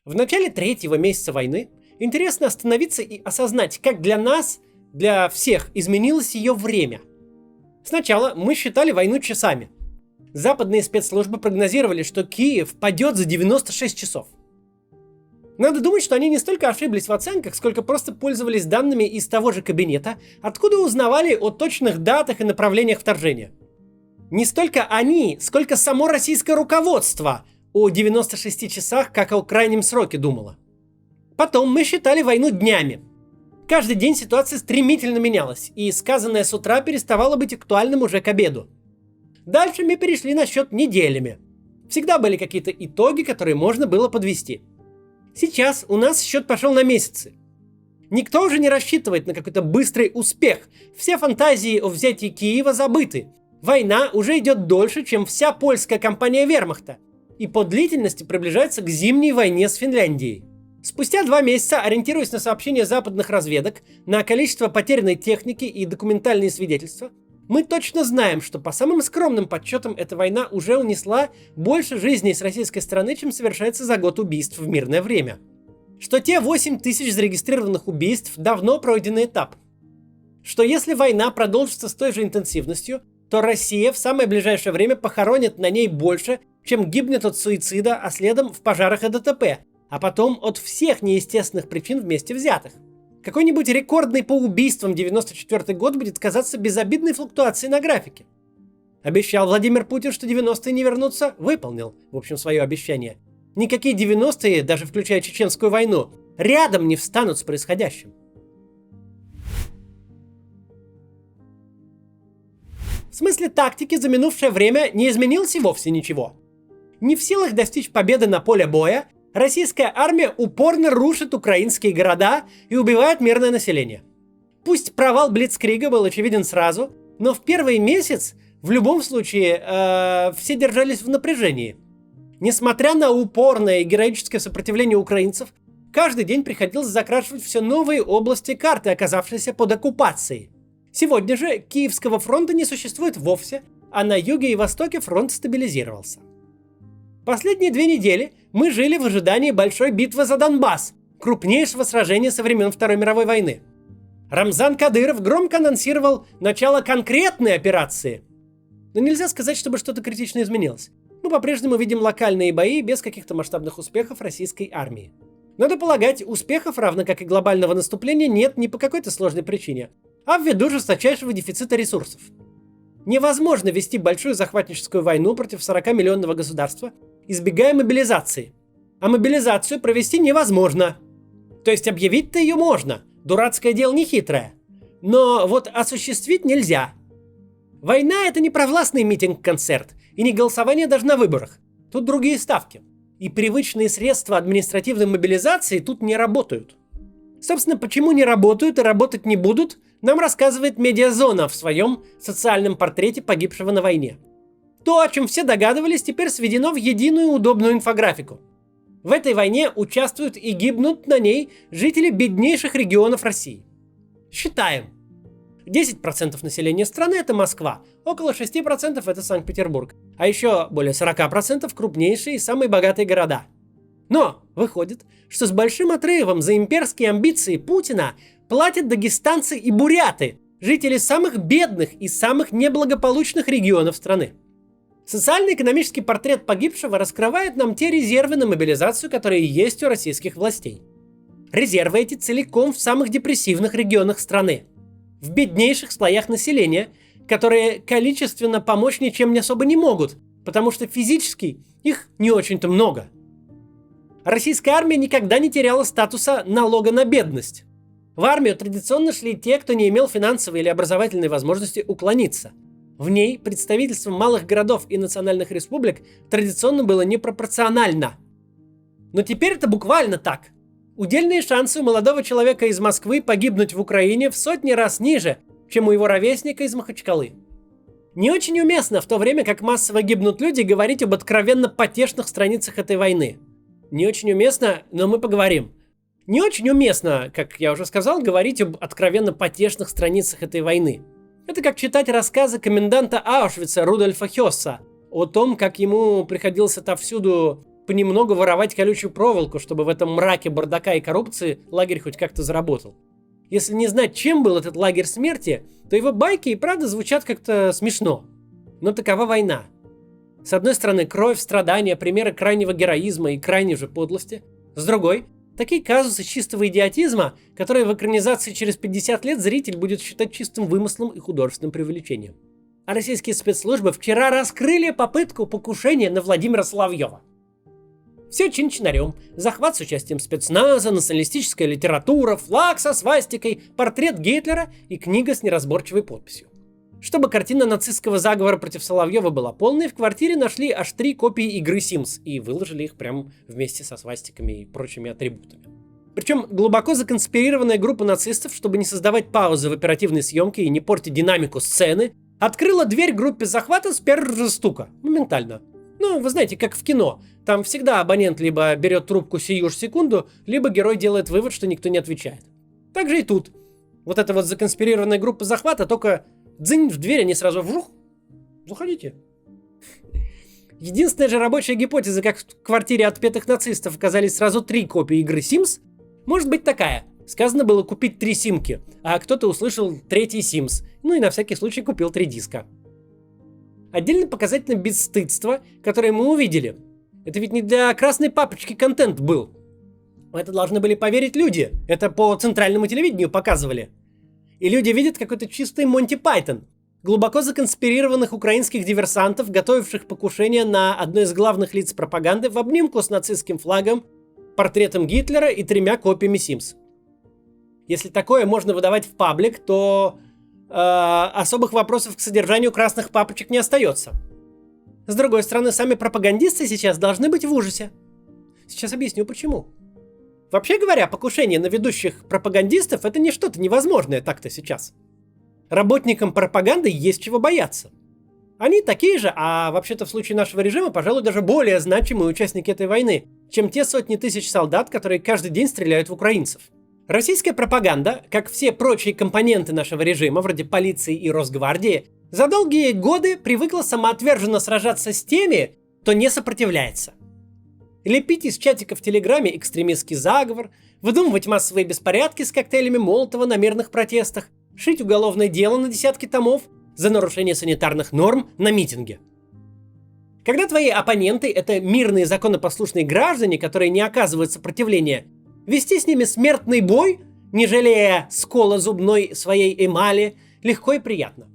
В начале третьего месяца войны интересно остановиться и осознать, как для нас, для всех, изменилось ее время. Сначала мы считали войну часами. Западные спецслужбы прогнозировали, что Киев падет за 96 часов. Надо думать, что они не столько ошиблись в оценках, сколько просто пользовались данными из того же кабинета, откуда узнавали о точных датах и направлениях вторжения. Не столько они, сколько само российское руководство о 96 часах, как о крайнем сроке думало. Потом мы считали войну днями. Каждый день ситуация стремительно менялась, и сказанное с утра переставало быть актуальным уже к обеду. Дальше мы перешли на счет неделями. Всегда были какие-то итоги, которые можно было подвести. Сейчас у нас счет пошел на месяцы. Никто уже не рассчитывает на какой-то быстрый успех. Все фантазии о взятии Киева забыты. Война уже идет дольше, чем вся польская кампания вермахта. И по длительности приближается к зимней войне с Финляндией. Спустя 2 месяца, ориентируясь на сообщения западных разведок, на количество потерянной техники и документальные свидетельства, мы точно знаем, что по самым скромным подсчетам эта война уже унесла больше жизней с российской стороны, чем совершается за год убийств в мирное время. Что те 8 тысяч зарегистрированных убийств давно пройденный этап. Что если война продолжится с той же интенсивностью, то Россия в самое ближайшее время похоронит на ней больше, чем гибнет от суицида, а следом в пожарах и ДТП, а потом от всех неестественных причин вместе взятых. Какой-нибудь рекордный по убийствам 94 год будет казаться безобидной флуктуацией на графике. Обещал Владимир Путин, что 90-е не вернутся, выполнил, в общем, свое обещание. Никакие 90-е, даже включая Чеченскую войну, рядом не встанут с происходящим. В смысле тактики за минувшее время не изменилось и вовсе ничего. Не в силах достичь победы на поле боя, российская армия упорно рушит украинские города и убивает мирное население. Пусть провал Блицкрига был очевиден сразу, но в первый месяц в любом случае все держались в напряжении. Несмотря на упорное и героическое сопротивление украинцев, каждый день приходилось закрашивать все новые области карты, оказавшиеся под оккупацией. Сегодня же Киевского фронта не существует вовсе, а на юге и востоке фронт стабилизировался. Последние 2 недели мы жили в ожидании большой битвы за Донбасс, крупнейшего сражения со времен Второй мировой войны. Рамзан Кадыров громко анонсировал начало конкретной операции. Но нельзя сказать, чтобы что-то критично изменилось. Мы по-прежнему видим локальные бои без каких-то масштабных успехов российской армии. Надо полагать, успехов, равно как и глобального наступления, нет не по какой-то сложной причине, а ввиду жесточайшего дефицита ресурсов. Невозможно вести большую захватническую войну против 40-миллионного государства, избегая мобилизации. А мобилизацию провести невозможно. То есть объявить-то ее можно, дурацкое дело не хитрое. Но вот осуществить нельзя. Война — это не провластный митинг-концерт и не голосование даже на выборах. Тут другие ставки. И привычные средства административной мобилизации тут не работают. Собственно, почему не работают и работать не будут, нам рассказывает Медиазона в своем социальном портрете погибшего на войне. То, о чем все догадывались, теперь сведено в единую удобную инфографику. В этой войне участвуют и гибнут на ней жители беднейших регионов России. Считаем. 10% населения страны – это Москва, около 6% – это Санкт-Петербург, а еще более 40% – крупнейшие и самые богатые города. Но выходит, что с большим отрывом за имперские амбиции Путина платят дагестанцы и буряты, жители самых бедных и самых неблагополучных регионов страны. Социально-экономический портрет погибшего раскрывает нам те резервы на мобилизацию, которые есть у российских властей. Резервы эти целиком в самых депрессивных регионах страны. В беднейших слоях населения, которые количественно помочь ничем не особо не могут, потому что физически их не очень-то много. Российская армия никогда не теряла статуса налога на бедность. В армию традиционно шли те, кто не имел финансовой или образовательной возможности уклониться. В ней представительство малых городов и национальных республик традиционно было непропорционально. Но теперь это буквально так. Удельные шансы у молодого человека из Москвы погибнуть в Украине в сотни раз ниже, чем у его ровесника из Махачкалы. Не очень уместно в то время, как массово гибнут люди, говорить об откровенно потешных страницах этой войны. Не очень уместно, но мы поговорим. Не очень уместно, как я уже сказал, говорить об откровенно потешных страницах этой войны. Это как читать рассказы коменданта Аушвица Рудольфа Хесса о том, как ему приходилось отовсюду понемногу воровать колючую проволоку, чтобы в этом мраке бардака и коррупции лагерь хоть как-то заработал. Если не знать, чем был этот лагерь смерти, то его байки и правда звучат как-то смешно. Но такова война. С одной стороны, кровь, страдания, примеры крайнего героизма и крайней же подлости. С другой, такие казусы чистого идиотизма, которые в экранизации через 50 лет зритель будет считать чистым вымыслом и художественным преувеличением. А российские спецслужбы вчера раскрыли попытку покушения на Владимира Соловьева. Все чин-чинарем. Захват с участием спецназа, националистическая литература, флаг со свастикой, портрет Гитлера и книга с неразборчивой подписью. Чтобы картина нацистского заговора против Соловьева была полной, в квартире нашли аж 3 копии игры Sims и выложили их прямо вместе со свастиками и прочими атрибутами. Причем глубоко законспирированная группа нацистов, чтобы не создавать паузы в оперативной съемке и не портить динамику сцены, открыла дверь группе захвата с первого же стука. Моментально. Ну, вы знаете, как в кино. Там всегда абонент либо берет трубку сию же секунду, либо герой делает вывод, что никто не отвечает. Так же и тут. Вот эта вот законспирированная группа захвата, только дзынь в дверь, они сразу вжух. Заходите. Единственная же рабочая гипотеза, как в квартире отпетых нацистов оказались сразу 3 копии игры Sims, может быть такая. Сказано было купить 3 симки, а кто-то услышал 3-й Sims. Ну и на всякий случай купил 3 диска. Отдельно показательно бесстыдство, которое мы увидели. Это ведь не для красной папочки контент был. Это должны были поверить люди. Это по центральному телевидению показывали. И люди видят какой-то чистый Монти Пайтон. Глубоко законспирированных украинских диверсантов, готовивших покушение на одно из главных лиц пропаганды в обнимку с нацистским флагом, портретом Гитлера и 3 копиями Sims. Если такое можно выдавать в паблик, то особых вопросов к содержанию красных папочек не остается. С другой стороны, сами пропагандисты сейчас должны быть в ужасе. Сейчас объясню почему. Вообще говоря, покушение на ведущих пропагандистов — это не что-то невозможное так-то сейчас. Работникам пропаганды есть чего бояться. Они такие же, а вообще-то в случае нашего режима, пожалуй, даже более значимые участники этой войны, чем те сотни тысяч солдат, которые каждый день стреляют в украинцев. Российская пропаганда, как все прочие компоненты нашего режима, вроде полиции и Росгвардии, за долгие годы привыкла самоотверженно сражаться с теми, кто не сопротивляется. Лепить из чатика в Телеграме экстремистский заговор, выдумывать массовые беспорядки с коктейлями Молотова на мирных протестах, шить уголовное дело на десятки томов за нарушение санитарных норм на митинге. Когда твои оппоненты — это мирные законопослушные граждане, которые не оказывают сопротивления, вести с ними смертный бой, не жалея скола зубной своей эмали, легко и приятно.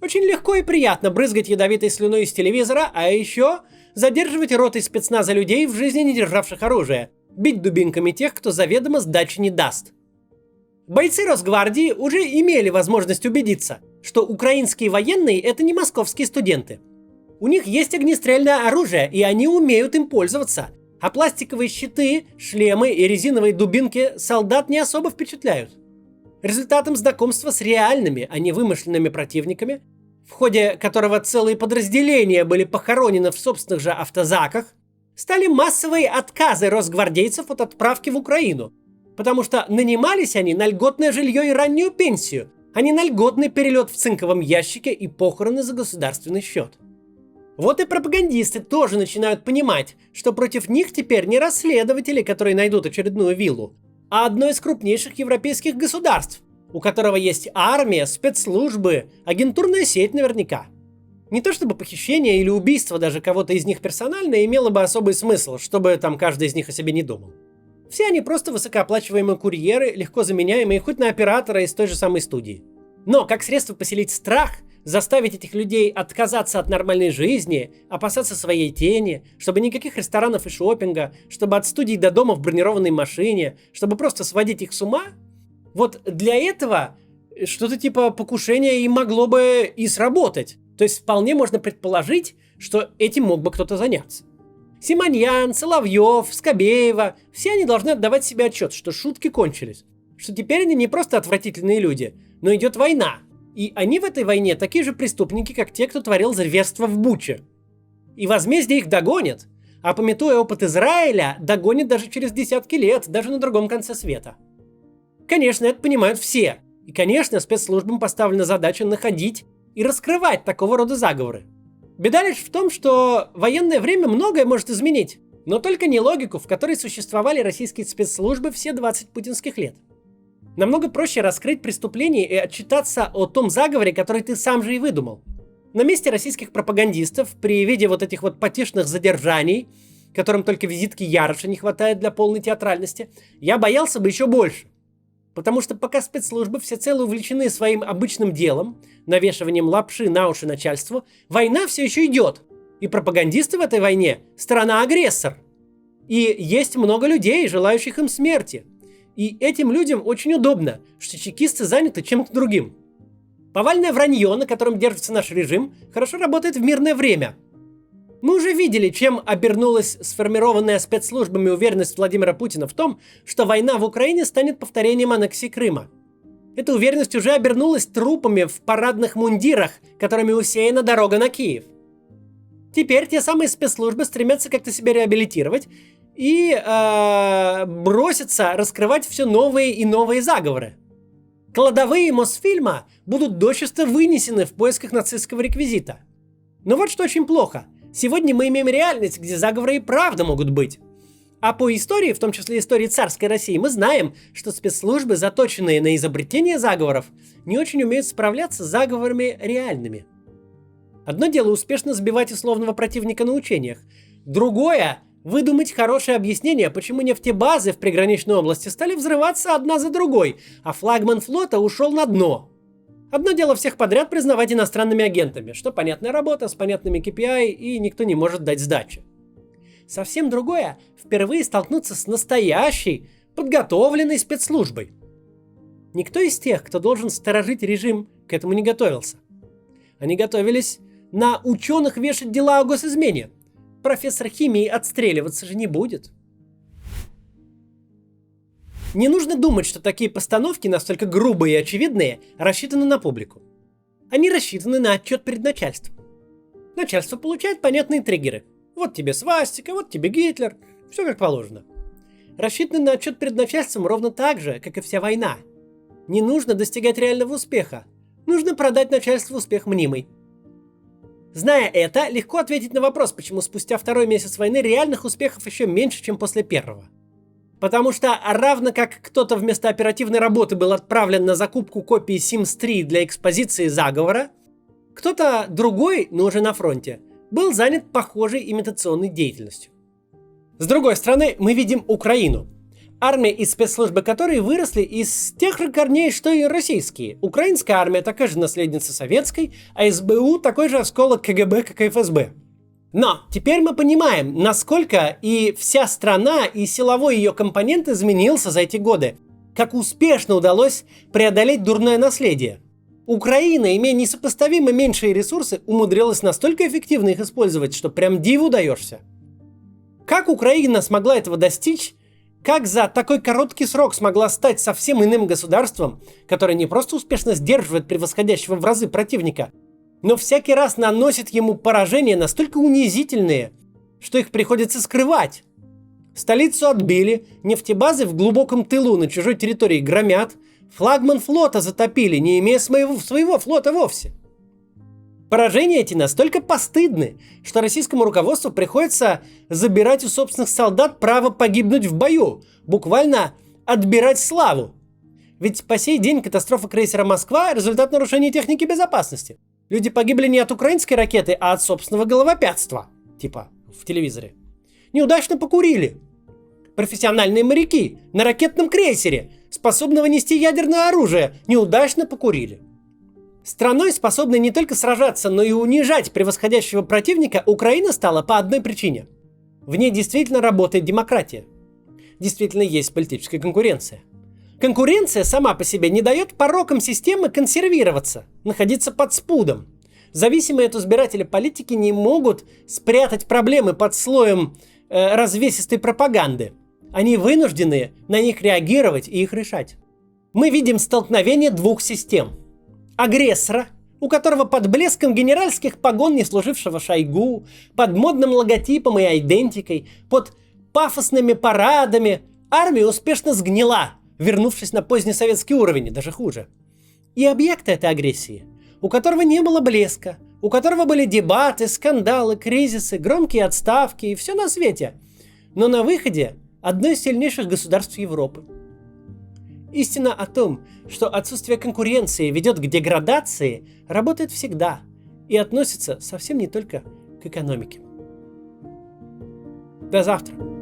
Очень легко и приятно брызгать ядовитой слюной из телевизора, а еще задерживать ротой спецназа людей, в жизни не державших оружие, бить дубинками тех, кто заведомо сдачи не даст. Бойцы Росгвардии уже имели возможность убедиться, что украинские военные — это не московские студенты. У них есть огнестрельное оружие, и они умеют им пользоваться. А пластиковые щиты, шлемы и резиновые дубинки солдат не особо впечатляют. Результатом знакомства с реальными, а не вымышленными противниками, в ходе которого целые подразделения были похоронены в собственных же автозаках, стали массовые отказы росгвардейцев от отправки в Украину, потому что нанимались они на льготное жилье и раннюю пенсию, а не на льготный перелет в цинковом ящике и похороны за государственный счет. Вот и пропагандисты тоже начинают понимать, что против них теперь не расследователи, которые найдут очередную виллу, а одно из крупнейших европейских государств, у которого есть армия, спецслужбы, агентурная сеть наверняка. Не то чтобы похищение или убийство даже кого-то из них персонально имело бы особый смысл, чтобы там каждый из них о себе не думал. Все они просто высокооплачиваемые курьеры, легко заменяемые хоть на оператора из той же самой студии. Но как средство поселить страх, заставить этих людей отказаться от нормальной жизни, опасаться своей тени, чтобы никаких ресторанов и шопинга, чтобы от студий до дома в бронированной машине, чтобы просто сводить их с ума, вот для этого что-то типа покушения и могло бы и сработать. То есть вполне можно предположить, что этим мог бы кто-то заняться. Симоньян, Соловьев, Скобеева – все они должны отдавать себе отчет, что шутки кончились. Что теперь они не просто отвратительные люди, но идет война. И они в этой войне такие же преступники, как те, кто творил зверство в Буче. И возмездие их догонит, а памятуя опыт Израиля, догонит даже через десятки лет, даже на другом конце света. Конечно, это понимают все. И, конечно, спецслужбам поставлена задача находить и раскрывать такого рода заговоры. Беда лишь в том, что военное время многое может изменить. Но только не логику, в которой существовали российские спецслужбы все 20 путинских лет. Намного проще раскрыть преступление и отчитаться о том заговоре, который ты сам же и выдумал. На месте российских пропагандистов, при виде вот этих вот потешных задержаний, которым только визитки Яроша не хватает для полной театральности, я боялся бы еще больше. Потому что пока спецслужбы всецело увлечены своим обычным делом, навешиванием лапши на уши начальству, война все еще идет. И пропагандисты в этой войне – страна-агрессор. И есть много людей, желающих им смерти. И этим людям очень удобно, что чекисты заняты чем-то другим. Повальное вранье, на котором держится наш режим, хорошо работает в мирное время. Мы уже видели, чем обернулась сформированная спецслужбами уверенность Владимира Путина в том, что война в Украине станет повторением аннексии Крыма. Эта уверенность уже обернулась трупами в парадных мундирах, которыми усеяна дорога на Киев. Теперь те самые спецслужбы стремятся как-то себя реабилитировать и бросятся раскрывать все новые и новые заговоры. Кладовые Мосфильма будут дочисто вынесены в поисках нацистского реквизита. Но вот что очень плохо. Сегодня мы имеем реальность, где заговоры и правда могут быть. А по истории, в том числе истории царской России, мы знаем, что спецслужбы, заточенные на изобретение заговоров, не очень умеют справляться с заговорами реальными. Одно дело успешно сбивать условного противника на учениях. Другое – выдумать хорошее объяснение, почему нефтебазы в приграничной области стали взрываться одна за другой, а флагман флота ушел на дно. Одно дело всех подряд признавать иностранными агентами, что понятная работа с понятными KPI, и никто не может дать сдачи. Совсем другое – впервые столкнуться с настоящей, подготовленной спецслужбой. Никто из тех, кто должен сторожить режим, к этому не готовился. Они готовились на ученых вешать дела о госизмене. Профессор химии отстреливаться же не будет. Не нужно думать, что такие постановки, настолько грубые и очевидные, рассчитаны на публику. Они рассчитаны на отчет перед начальством. Начальство получает понятные триггеры. Вот тебе свастика, вот тебе Гитлер. Все как положено. Рассчитаны на отчет перед начальством ровно так же, как и вся война. Не нужно достигать реального успеха. Нужно продать начальству успех мнимый. Зная это, легко ответить на вопрос, почему спустя второй месяц войны реальных успехов еще меньше, чем после первого. Потому что, равно как кто-то вместо оперативной работы был отправлен на закупку копии Sims 3 для экспозиции заговора, кто-то другой, но уже на фронте, был занят похожей имитационной деятельностью. С другой стороны, мы видим Украину. Армия и спецслужбы которой выросли из тех же корней, что и российские. Украинская армия такая же наследница советской, а СБУ такой же осколок КГБ, как и ФСБ. Но теперь мы понимаем, насколько и вся страна, и силовой ее компонент изменился за эти годы. Как успешно удалось преодолеть дурное наследие. Украина, имея несопоставимо меньшие ресурсы, умудрилась настолько эффективно их использовать, что прям диву даешься. Как Украина смогла этого достичь? Как за такой короткий срок смогла стать совсем иным государством, которое не просто успешно сдерживает превосходящего в разы противника, но всякий раз наносит ему поражения настолько унизительные, что их приходится скрывать. Столицу отбили, нефтебазы в глубоком тылу на чужой территории громят, флагман флота затопили, не имея своего флота вовсе. Поражения эти настолько постыдны, что российскому руководству приходится забирать у собственных солдат право погибнуть в бою, буквально отбирать славу. Ведь по сей день катастрофа крейсера «Москва» – результат нарушения техники безопасности. Люди погибли не от украинской ракеты, а от собственного головопятства. Типа в телевизоре. Неудачно покурили. Профессиональные моряки на ракетном крейсере, способного нести ядерное оружие, неудачно покурили. Страной, способной не только сражаться, но и унижать превосходящего противника, Украина стала по одной причине. В ней действительно работает демократия. Действительно есть политическая конкуренция. Конкуренция сама по себе не дает порокам системы консервироваться, находиться под спудом. Зависимые от избирателя политики не могут спрятать проблемы под слоем развесистой пропаганды. Они вынуждены на них реагировать и их решать. Мы видим столкновение двух систем. Агрессора, у которого под блеском генеральских погон неслужившего Шойгу, под модным логотипом и айдентикой, под пафосными парадами армия успешно сгнила, вернувшись на позднесоветский уровень, даже хуже. И объекта этой агрессии, у которого не было блеска, у которого были дебаты, скандалы, кризисы, громкие отставки и все на свете, но на выходе одно из сильнейших государств Европы. Истина о том, что отсутствие конкуренции ведет к деградации, работает всегда и относится совсем не только к экономике. До завтра.